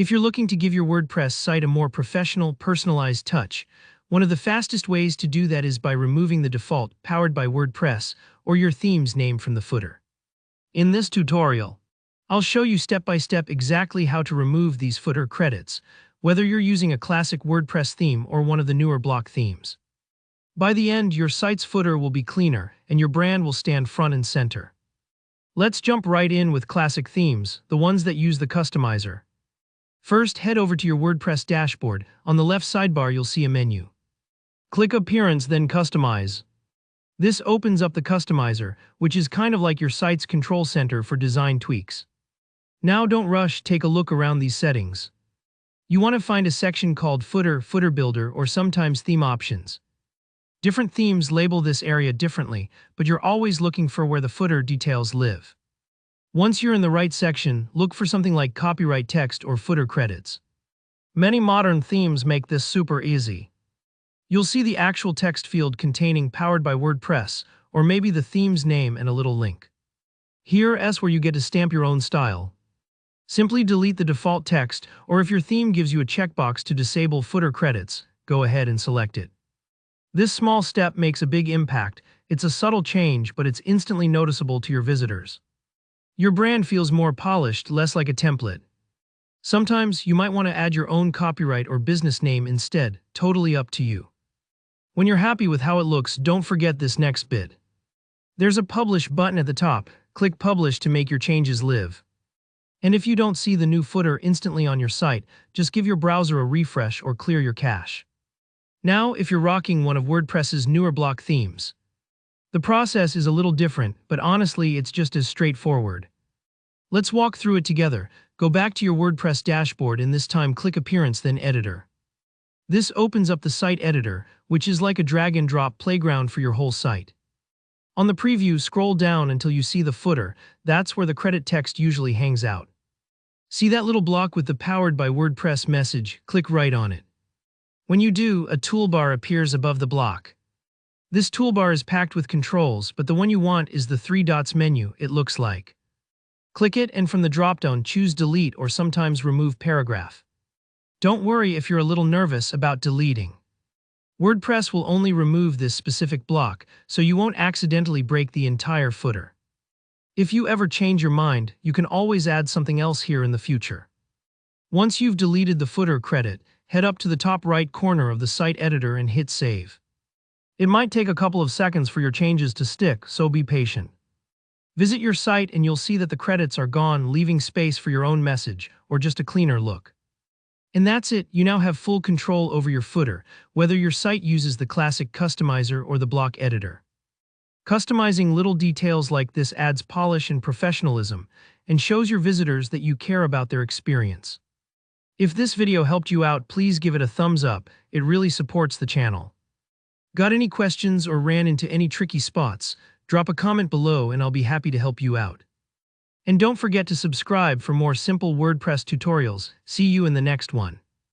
If you're looking to give your WordPress site a more professional, personalized touch, one of the fastest ways to do that is by removing the default "Powered by WordPress" or your theme's name from the footer. In this tutorial, I'll show you step-by-step exactly how to remove these footer credits, whether you're using a classic WordPress theme or one of the newer block themes. By the end, your site's footer will be cleaner and your brand will stand front and center. Let's jump right in with classic themes, the ones that use the customizer. First, head over to your WordPress dashboard. On the left sidebar, you'll see a menu. Click Appearance, then Customize. This opens up the customizer, which is kind of like your site's control center for design tweaks. Now don't rush, take a look around these settings. You want to find a section called Footer, Footer Builder, or sometimes Theme Options. Different themes label this area differently, but you're always looking for where the footer details live. Once you're in the right section, look for something like copyright text or footer credits. Many modern themes make this super easy. You'll see the actual text field containing "Powered by WordPress," or maybe the theme's name and a little link. Here's where you get to stamp your own style. Simply delete the default text, or if your theme gives you a checkbox to disable footer credits, go ahead and select it. This small step makes a big impact. It's a subtle change, but it's instantly noticeable to your visitors. Your brand feels more polished, less like a template. Sometimes you might want to add your own copyright or business name instead, totally up to you. When you're happy with how it looks, don't forget this next bit. There's a Publish button at the top. Click Publish to make your changes live. And if you don't see the new footer instantly on your site, just give your browser a refresh or clear your cache. Now, if you're rocking one of WordPress's newer block themes, the process is a little different, but honestly, it's just as straightforward. Let's walk through it together. Go back to your WordPress dashboard and this time click Appearance, then Editor. This opens up the site editor, which is like a drag-and-drop playground for your whole site. On the preview, scroll down until you see the footer. That's where the credit text usually hangs out. See that little block with the "Powered by WordPress" message? Click right on it. When you do, a toolbar appears above the block. This toolbar is packed with controls, but the one you want is the 3 dots menu, it looks like. Click it, and from the dropdown, choose Delete or sometimes Remove Paragraph. Don't worry if you're a little nervous about deleting. WordPress will only remove this specific block, so you won't accidentally break the entire footer. If you ever change your mind, you can always add something else here in the future. Once you've deleted the footer credit, head up to the top right corner of the site editor and hit Save. It might take a couple of seconds for your changes to stick, so be patient. Visit your site and you'll see that the credits are gone, leaving space for your own message or just a cleaner look. And that's it, you now have full control over your footer, whether your site uses the classic customizer or the block editor. Customizing little details like this adds polish and professionalism and shows your visitors that you care about their experience. If this video helped you out, please give it a thumbs up. It really supports the channel. Got any questions or ran into any tricky spots? Drop a comment below and I'll be happy to help you out. And don't forget to subscribe for more simple WordPress tutorials. See you in the next one.